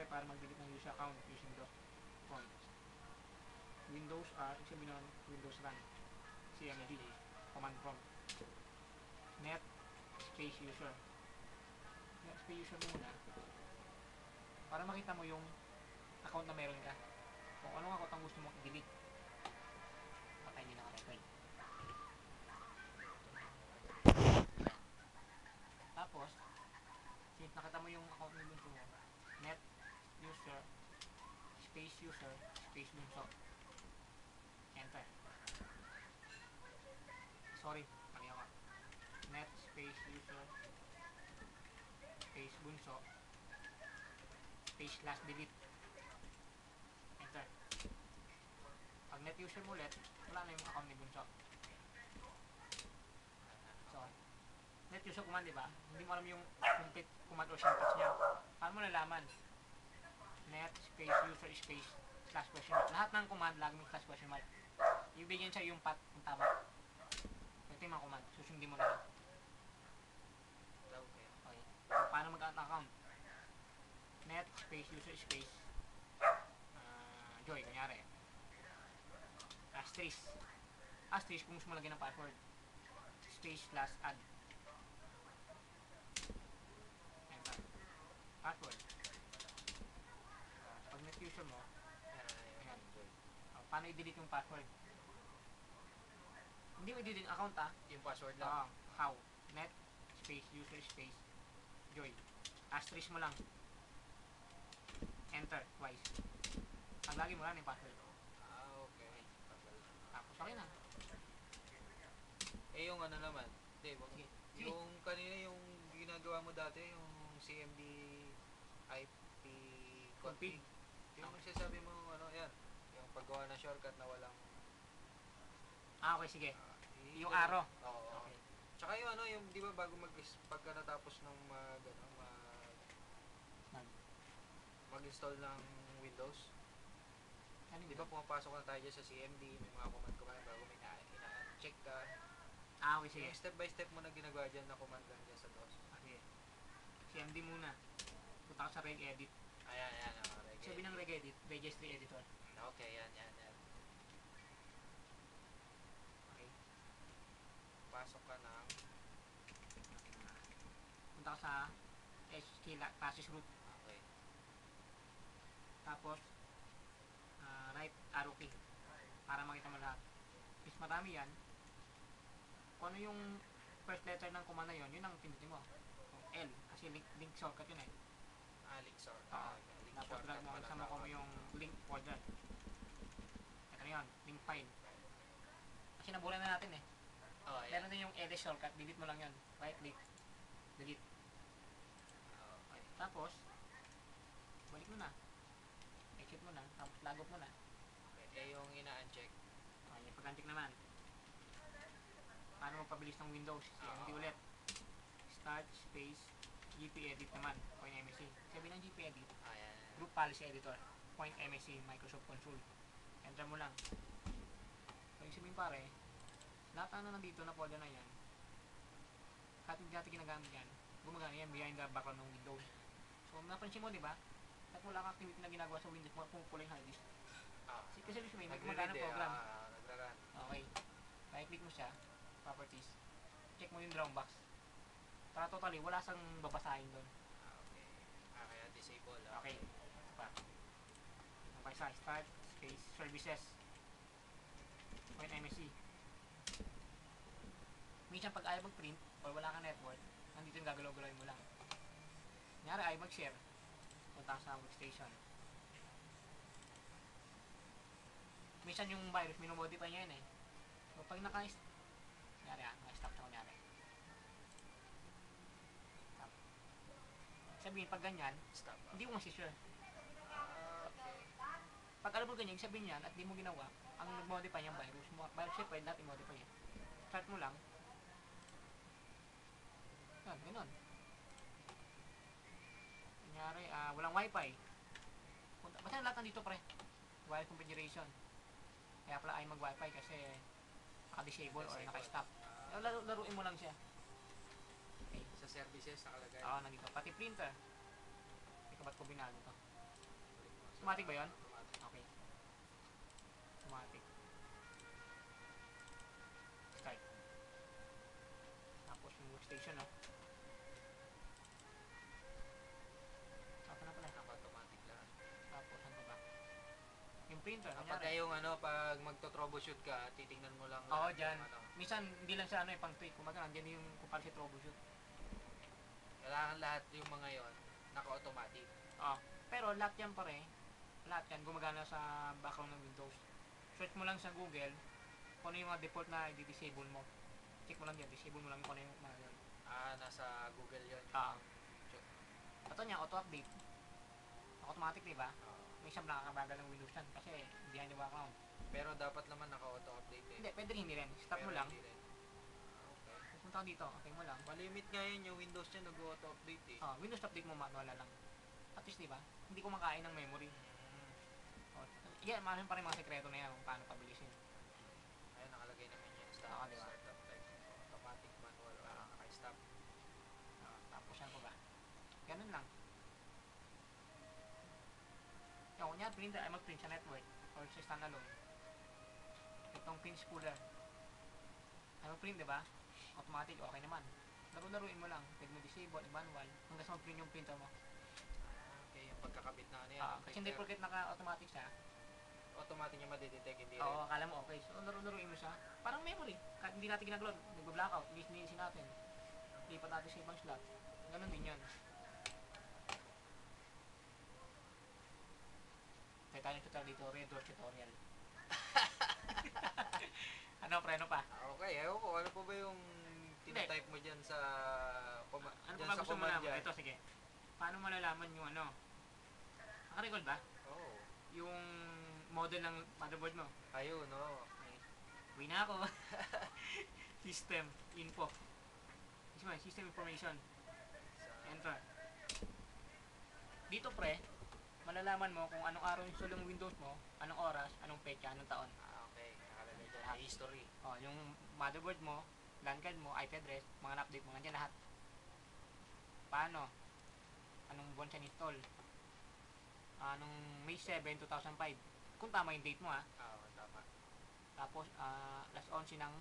pare para mag-delete ng user account using the points. Windows R, ibig sabihin nun, Windows Run. CMD, command prompt. Net space user. Net space user muna. Para makita mo yung account na meron ka. Kung anong account ang gusto mong i-delete. Patay din naka-record. Tapos, since nakita mo yung account na gusto mo, net user space bunso. Enter. Sorry, mali ako. Net space user space bunso space last delete. Enter. Pag net user mo ulit, wala na yung account ni bunso. So, net user command, diba? Hindi mo alam yung complete command or syntax niya. Paano mo nalaman? Net space user space slash question mark. Lahat ng command lagi may slash question mark. Ibigyan siya yung path kung tama. Ito yung mga command. Susundin mo na lang. Okay. So, paano mag-account? Net space user space Joy, kunyari. Asterisk kung gusto mo lagyan ng password. Space slash add. Enter. Password. Pag net user mo, ayan. Paano i-delete yung password? Hindi mo i-delete yung account, yung password lang. How? Net space user space Joy. Asterisk mo lang. Enter twice. Ang lagi mo lang yung password. Okay. Tapos okay na. Yung ano naman, sige. Yung kanina yung ginagawa mo dati, yung CMD IP config. Yung sasabi mo ano, yan, yung paggawa ng shortcut na walang okay, sige. Yung arrow. Oo. Okay. Tsaka yung ano, yung di ba bago pagka natapos ng mag-install ng Windows, di ba pumapasok na tayo dyan sa CMD, may mga command bago may ina-check ka. Okay, sige. Yung step by step mo na ginagawa dyan na command lang dyan sa DOS. Okay. CMD muna. Punta ka sa regedit. Ayan. Sabi ng regedit, registry editor. Okay, yan. Okay. Pasok ka ng punta ka sa classes root. Okay. Tapos right arrow key para makita mo lahat. Is marami yan. Kung ano yung first letter ng command na yun ang pindutin mo. L kasi link shortcut yun eh. Link shortcut. Tapos drag mo, kasama ko mo yung link folder. Ito na yun, link file. Kasi nabulan na natin eh. Meron din yung ls shortcut, delete mo lang yun. Right click, delete. Okay. Tapos balik mo na, exit mo na, tapos log off mo na. Yung ina-uncheck. Okay, pag-uncheck naman, paano magpabilis ng Windows? CMD ulit. Start space gpedit naman, .msc. Sabi ng gpedit, group policy editor, .msc, Microsoft Console. Enter mo lang. So, yung sabihin pare, lahat na nandito na folder na yan, kahit hindi natin ginagamit yan, gumagana yan behind the background ng Windows. So, napansin mo, di ba? Kahit wala kang activity na ginagawa sa Windows, pumupula yung hard disk. Kasi sabihin, gumagana ang program. Okay. Right-click mo siya, properties, check mo yung brown box. Para totally, wala sang babasahin doon. Okay. Kaya disable. Okay. Ito pa. Okay, sa start, space, services. .msc. Minsan pag ayaw mag-print, or wala kang network, nandito yung gagalaw-galawin mo lang. Kunyari, ayaw mag-share. Punta sa workstation. Minsan yung virus, minomodify niya yun eh. So, pag kunyari naka-stop siya kunyari. Sabihin, pag ganyan, hindi mo masisure. Pag alam mo ganyan, sabihin yan, at di mo ginawa, ang nag-modify yung virus. Virus siya pwede natin modify yan. Start mo lang. Yan, ganun. Kunyari, walang wifi. Basta lahat nandito pre. Wireless configuration. Kaya pala ay mag-wifi kasi naka-disable or naka-stop. Laruin mo lang siya. Okay. Sa services nakalagay. Nandito. Pati printer. Ikaw ba't ko binalo to? Automatic ba yun? Automatic. Okay. Automatic. Start. Tapos yung workstation, no? Ako na pala. Naka-automatic lahat. Tapos, ano ba? Yung printer, Kapag kunyari. yung ano, pag magto-troubleshoot ka, titingnan mo lang Oo, lahat dyan. yung ano. Minsan, hindi lang siya ano, pang tweak. Kumaga, nandiyan yung kung paano siya troubleshoot. Kailangan lahat yung mga yon naka-automatic. Ah, pero lahat yan pare, lahat yan gumagana sa background ng Windows. Search mo lang sa Google kung ano yung mga default na i-disable mo. Check mo lang yan, disable mo lang kung ano yung mga yan. Nasa Google yon Ah. Ito niya, auto-update. Automatic, di ba? May isang nakakabagal ng Windows yan kasi behind the background. Pero dapat naman naka-auto-update eh. Hindi, pwede rin hindi rin. Stop mo Pero lang. hindi rin. Okay. Pupunta ka dito, okay mo lang. Malimit nga yun yung Windows niya nag-auto-update eh. Windows update mo manual na lang. At least, di ba? Hindi kumakain ng memory. Oh, yan, maraming pa rin mga sekreto na yan kung paano pabilisin. Ayun, nakalagay naman yan. Stop, Di ba? startup type. Automatic manual. Naka-stop. Tapos yan pa ba? Ganun lang. Yung kunyari, printer ay mag-print sa network or sa standalone. Itong pin spooler. Ano print, di ba? Automatic, okay naman. Laro-laruin mo lang. Pwede mo disable, manual, hanggang sa mag-print yung printer mo. Okay, yung pagkakabit na ano yan. Kasi hindi porket naka-automatic siya. Automatic niya madidetect, hindi rin. Oo, akala mo okay. So, laro-laruin mo siya. Parang memory. Kahit hindi natin ginagload, nagba-blackout, inisin natin. Lipat natin sa ibang slot. Ganun din yun. Kaya tayo tutorial dito, Red Door tutorial. Ano, pre, ano pa? Okay, ewan ko, ano pa ba yung tinatype mo dyan sa Ano dyan pa ba sa gusto mo command malaman? dyan? Ito, sige. Paano malalaman yung ano? Naka-record ba? Oo. Yung model ng motherboard mo. Ayun, no. Okay. Uwi na ako. System info. System information. Enter. Dito pre, malalaman mo kung anong araw yung sulong Windows mo, anong oras, anong petsa, anong taon. Okay, nakalagay dyan. History. Yung motherboard mo, LAN card mo, IP address, mga na-update mo, nandiyan lahat. Paano? Anong buwan siya install? Anong May 7, 2005. Kung tama yung date mo Oo, tama. Tapos, alas 11 ng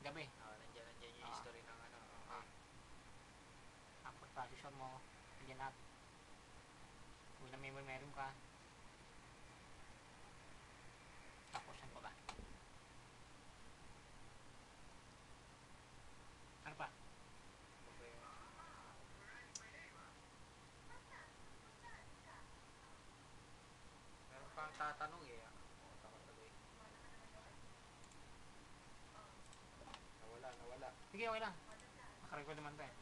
gabi. Nandiyan yung history ng ano. Okay. Tapos, processor mo, nandiyan lahat. Kung ilang memory meron ka. Tapos, ano pa ba? Ano pa? Okay. Meron pang tatanong eh. Takot tuloy. Nawala. Sige, okay lang. Nakarecord naman tayo.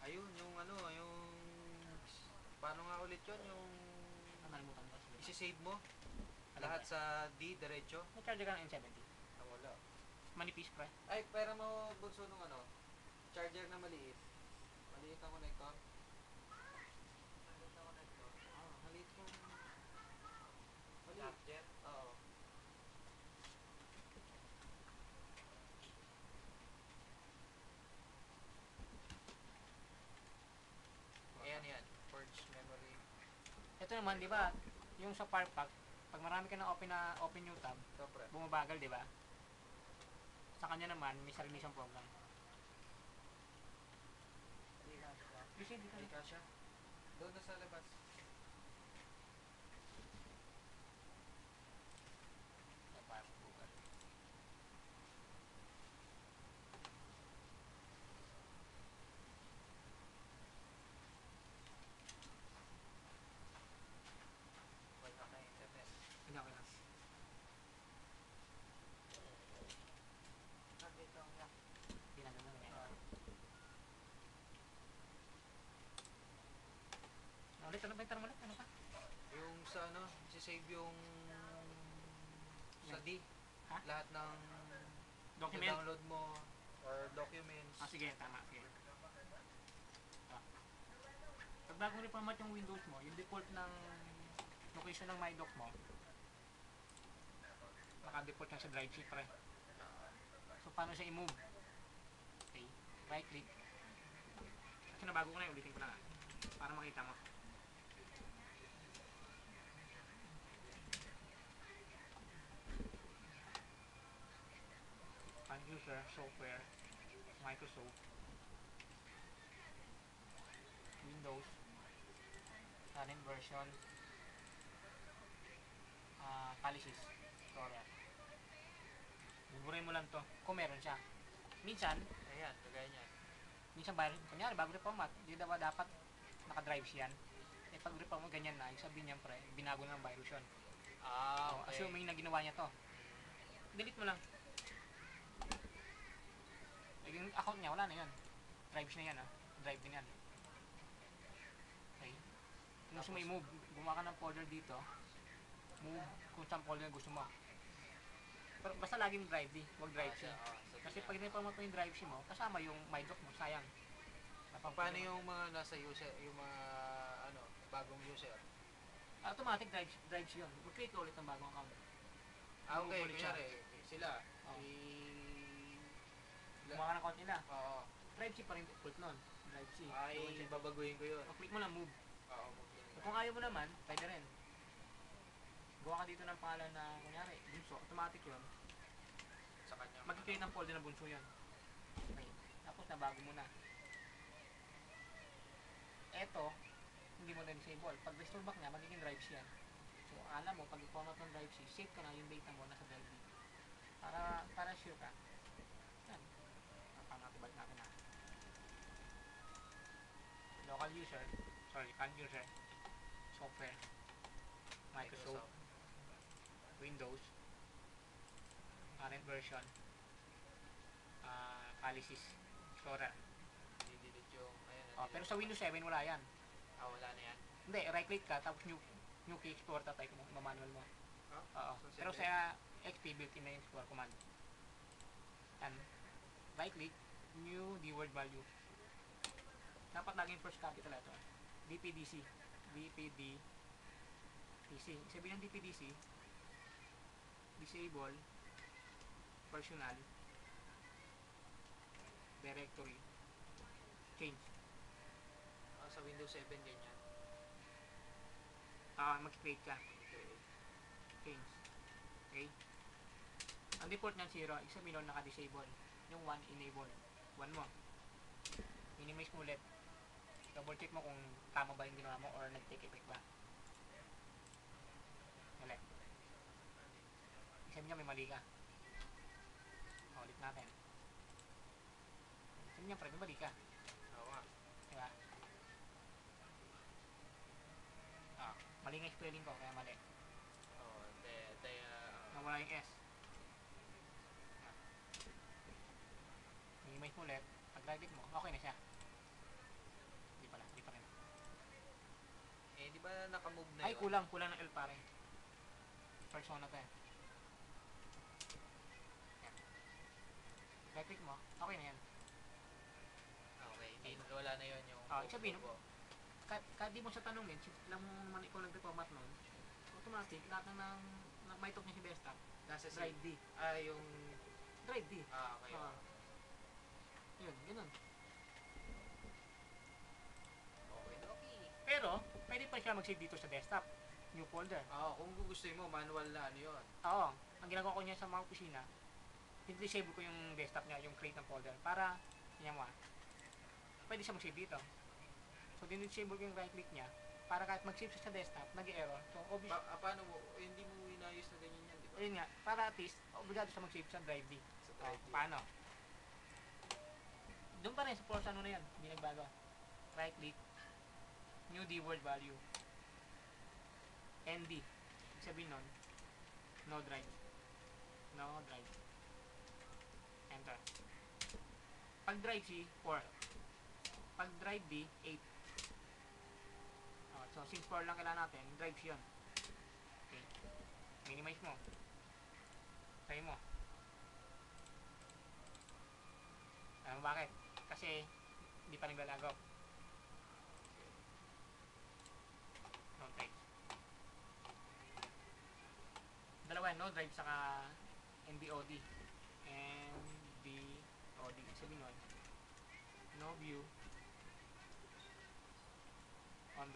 Ayun, yung ano, yung paano nga ulit yun, yung Nakalimutan ko. isi-save mo Ano lahat ba? sa D diretso. May charger ka ng N70. Nawala. Manipis pre. Ay, pera mo bunso nung ano, charger na maliit. Maliit ang connector. Maliit ang connector. Maliit yung maliit. Charger? Oo. Yan. Forge memory. Ito naman, di ba? Yung sa power pack, pag marami ka na open new tab, Ito, pre. bumabagal, di ba? Sa kanya naman, may sarili siyang program. Kasi di ka Hindi kasha. Doon na sa labas. Google. Wala ka internet. Hindi okay lang. Dito ang yak. Ginagawa mo yan. Ulit, ano ba yung tanong ulit? Ano pa? Yung sa ano, save yung sa D. Ha? Lahat ng Document? download mo or documents. Sige, tama. Sige. Pag bagong reformat yung Windows mo, yung default ng location ng MyDoc mo, naka-default lang sa drive sheet pre. So, paano siya i-move? Okay. Right click. Kasi nabago ko na, ulitin ko na nga. Para makita mo. User, software, Microsoft, Windows, current version, policies, Explorer. Buburin mo lang to kung meron siya. Minsan, Ayan, kagaya niyan. minsan kunyari bago reformat, di dapat naka-drives yan. Eh pag reformat mo ganyan na, yung sabihin niyan pre, binago na ng virus yun. Okay. Assuming na ginawa niya to. Delete mo lang. Yung account niya, wala na yan. Drives na yan Drive din yan. Okay. Kung gusto mo i-move, gumawa ka ng folder dito. Move kung saan folder gusto mo. Pero basta laging drive D, huwag drive C. Kasi pag reformat mo yung drive C mo, kasama yung MyDoc mo, sayang. Paano yung mga nasa user, yung mga bagong user? Automatic drive C yun. Mag-create ka ulit ng bagong account. Okay, kunyari, sila. Gumawa ka ng account nila. Oo. Drive C pa rin default nun. Drive C. Ay, babaguhin ko yun. Click mo lang move. Oo, Kung ayaw mo naman, pwede rin. Gawa ka dito ng pangalan na, kunyari, bunso. Automatic yun. Sa kanya. Mag-create ng folder na bunso yun. Okay. Tapos nabago mo na. Eto, hindi mo na-disable. Pag restore back niya, magiging drive C yan. So, alam mo, pag i-format ng drive C, save ka na yung data mo nasa drive D. Para sure ka. Yan. Balik natin na. Local user, current user, software, Microsoft, Windows, current version, policies, Explorer. Delete yung, Pero sa Windows 7 wala yan. wala na yan. Hindi, right click ka, tapos new key explorer type mo, manual mo. Oo. So, Pero sa XP, built-in na yung explore command. Yan. Right click, new word value. Dapat laging first capital ito. DPDC. Sabihin ng DPDC, disable, personal, directory, change. Sa Windows 7 ganyan. Mag-create ka. Change. Okay? Ang default niyan 0, ibig sabihin nun naka-disable. Yung 1 enable. 1 mo. Minimize mo ulit. Double check mo kung tama ba yung ginawa mo or nag-take effect ba. Ulit. Ibig sabihin niya may mali ka. Ulit natin. Ibig sabihin niya pre, may mali ka. Oo nga. Diba? Mali nga spelling ko, kaya mali. Nawala yung S. Minimize mo ulit. Pag right click mo, okay na siya. Hindi pa rin. Di ba naka-move na Ay, yun? kulang ng L pare. Persona to eh. Yan. Right click mo, okay na yan. Okay, wala na yun yung... Ibig sabihin, kahit di mo siya tanungin, lang mo naman ikaw nag-reformat nun, automatic, lahat ng may talk niya si desktop, nasa drive D. Yung... Drive D. Okay. Yun, ganun. Okay. Pero, pwede pa siya mag-save dito sa desktop. New folder. Kung gusto mo, manual na ano yun. Oo. Ang ginagawa ko niya sa mga opisina, disable ko yung desktop niya, yung create ng folder, para, yan mo pwede siya mag-save dito. So, din-disable ko yung right click niya, para kahit mag-save siya sa desktop, nag-error. So, obvious. Paano mo? Hindi mo inayos na ganyan yan, di ba? Ayun nga, para at least, obligado siya mag-save sa drive D. Sa drive D. Paano? Doon pa rin, sa force ano na yan, hindi nagbago. Right click, new word value, ND. Ibig sabihin nun, no drive. Enter. Pag drive C, 4. Pag drive D, 8. So, since 4 lang kailangan natin, drive C yun. Okay. Minimize mo. Try mo. Bakit? Kasi, hindi pa naglalago. Okay. Dalawa, no drive saka NBOD. NBOD. Sabihin nun, no view,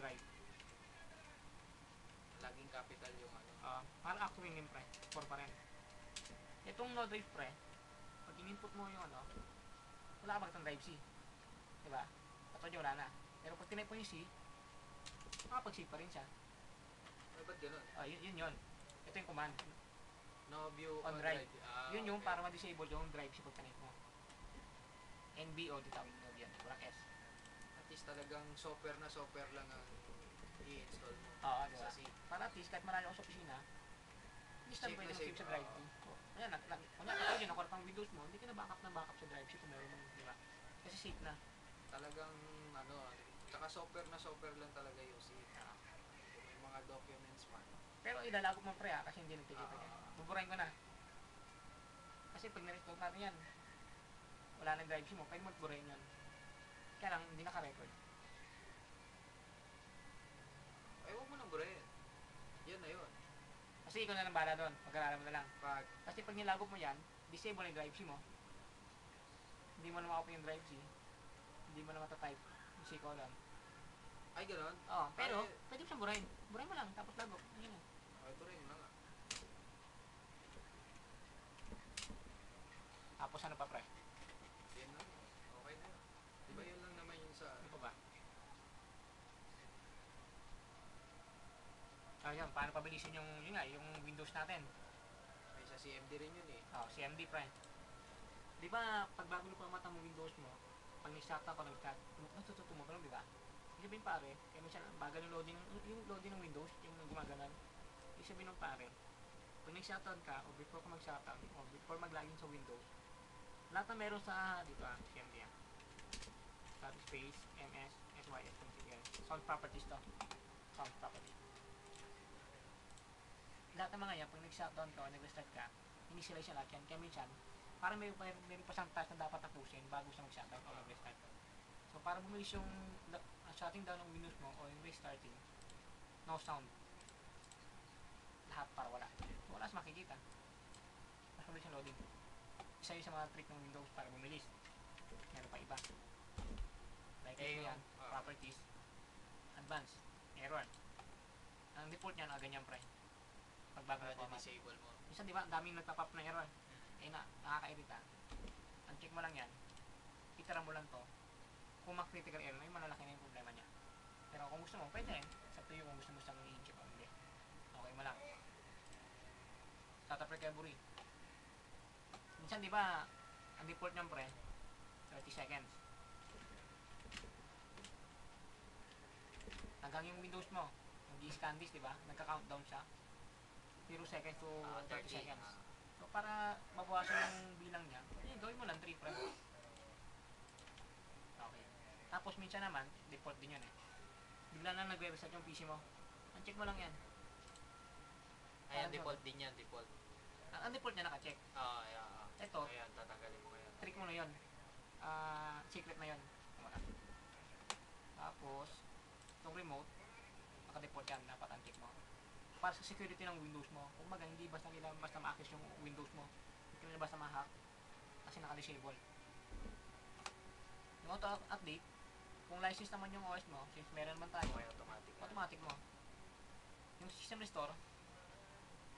drive. Laging capital yung ano. Para actually name pre, 4 pa rin. Itong no drive pre, pag in-input mo yung ano, wala ka makitang drive C. Diba? Katulad yung wala na. Pero pag tinay po yung C, makapag-C pa rin siya. Ay, ba't ganun? Yun. Ito yung command. No view On drive. Yun yung okay. para ma-disable yung drive C pag tinay mo. NBO, ditawag nyo yan. Walang S. At least talagang software na software lang ang i-install mo. Diba? Sa C. Para at least kahit marami ako sa opisina, instant Safe pwede na mag-save safe. sa drive C. Ayan, kung yun, nakuha pang Windows mo, hindi ka na backup sa drive C kung meron mo, di ba? Kasi safe na. Talagang ano, tsaka software na software lang talaga yung C. Kung may mga documents man. Pero ilalago mo pre kasi hindi nagkikita yan. Buburahin ko na. Kasi pag na-restore natin yan, wala nang drive C mo, pwede mo buburahin yan. Kaya lang, hindi naka-record. Ay, huwag mo nang burahin. Yan na yun. Kasi ikaw na lang bahala doon, pag-aralan mo na lang. Kasi pag nilagop mo yan, disable yung drive C mo. Hindi mo na ma-open yung drive C. Hindi mo na matatype yung C colon. ay, gano'n? Pero, pwede mo siyang burahin. Burahin mo lang, tapos lagop. Yun na. Ito rin na nga. Tapos ano pa pre? Yan na. Okay na yun. Diba yun lang naman yung sa... Ano pa ba? Yun, paano pabilisin yung Windows natin? May sa CMD rin yun eh. CMD pre. Di ba, pag bago na pang mata mo Windows mo, pag nag-shut down ka, natututo mo, di ba? Ibig sabihin pare, kaya minsan bagal yung loading ng Windows, yung gumaganan. Ibig sabihin ng pare, pag nag-shutdown ka, o before ka mag-shutdown, o before mag-login sa Windows, lahat na meron sa, dito CMD Start space, MS, SYS, configure. Sound properties to. Sound properties. Lahat ng mga yan, pag nag-shutdown ka o nag-restart ka, initialize siya lahat yan. Kaya minsan, parang may pa siyang task na dapat tapusin bago siya mag-shutdown o mag-restart. So, para bumilis yung shutting down ng Windows mo o yung restarting, no sound. Lahat para wala. So, wala sa makikita. Mas mabilis yung loading. Isa yun sa mga trick ng Windows para bumilis. Meron pa iba. Like yan, properties, advanced, error. Ang default niyan, ganyan pre. Pag bago na format. Disable mo. Minsan di ba, ang daming nagpa-pop na error. Nakaka-irita. Ang check mo lang yan, itara mo lang to. Kung mag-critical error na, yung malalaki na yung problema niya. Pero kung gusto mo, pwede rin. Sa to kung gusto mo siyang i-check o hindi. Okay mo lang. Startup recovery. Minsan di ba, ang default niyan pre, 30 seconds. Hanggang yung Windows mo, nag-i-scan disk, di ba? Nagka-countdown siya. 0 seconds to 30 seconds. So, para mabawasan yung bilang niya, gawin mo lang 3 pre. Okay. Tapos, minsan naman, default din yun eh. Bigla na nag-reset yung PC mo. Uncheck mo lang yan. Ayan, default din yan, default. Ang default niya naka-check. Yeah. Ito, ayan, tatanggalin mo ngayon. trick mo na yun. Secret na yun. Tapos, itong remote, naka-default yan, dapat uncheck mo. Para sa security ng Windows mo, kumbaga hindi basta nila basta ma-access yung Windows mo. Hindi nila basta ma-hack kasi naka-disable. Yung auto-update, kung license naman yung OS mo, since meron naman tayo, automatic mo. Yung system restore,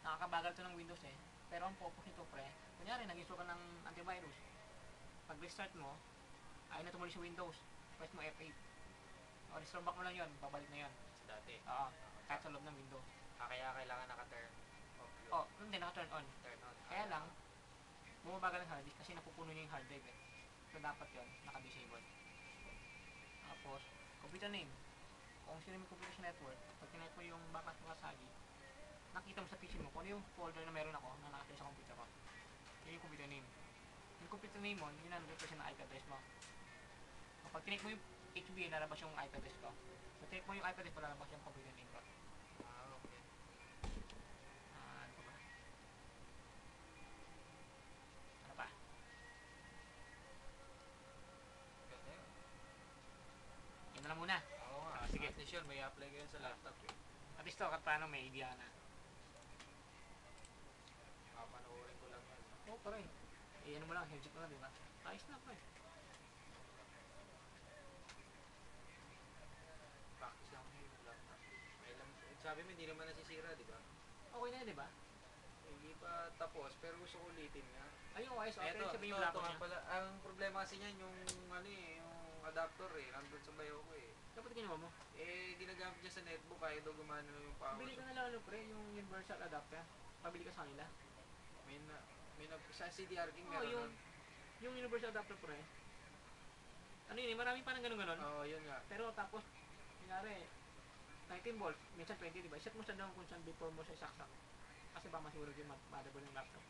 nakakabagal to ng Windows eh. Pero ang purpose nito pre, kunyari nag-install ka ng antivirus. Pag restart mo, ayaw na tumuloy sa Windows. Press mo F8. O restore back mo lang yun, babalik na yun. Sa dati. Kahit sa loob ng Windows. Kaya kailangan naka-turn off yun. Hindi, naka-turn on. Turn on. Kaya lang, bumabagal ng hard disk kasi napupuno niya yung hard drive eh. So, dapat yun, naka-disable. Tapos, computer name. Kung sino may computer sa network, pag kinect mo yung backup ng Kasagi, nakita mo sa PC mo kung ano yung folder na meron ako na nakatira sa computer ko. Yun yung computer name. Yung computer name mo, yun ang represent ng IP address mo. Pag kinect mo yung HB, lalabas yung IP address ko. Pag kinect mo yung IP address, lalabas yung computer name ko. Okay. Ano pa ba? Ano pa? Ganda yun. Yan na lang muna. Oo nga. Sige. At least yun, may apply ka yun sa laptop eh. At least to, kahit paano may idea na. Papanoorin ko lang yan. Oo, pare. Ano mo lang, headset mo lang, di ba? Ayos na, pare. Practice lang kayo. sabi mo, hindi naman nasisira, di ba? Okay na yun, di ba? Hindi pa tapos, pero gusto ko ulitin nga. Ay, yung OS, okay. Eto, Sabi ito, yung black ito nga niya. pala. Ang problema kasi niyan, yung ano eh, yung adapter eh, nandun sa bayo ko eh. Dapat ginawa mo. Eh, ginagamit niya sa netbook, kaya daw gumano yung power. Bili ka na lang, ano, pre, yung universal adapter. Pabili ka sa kanila. May na, sa CDR King Oo, meron yung, nun. yung universal adapter, pre. Ano yun eh, maraming parang ganun-ganun. Oo, yun nga. Pero tapos, kunyari, 19 volts, minsan 20, di ba? Set mo siya doon kung saan before mo siya isaksak. Kasi baka masiguro yung motherboard ng laptop.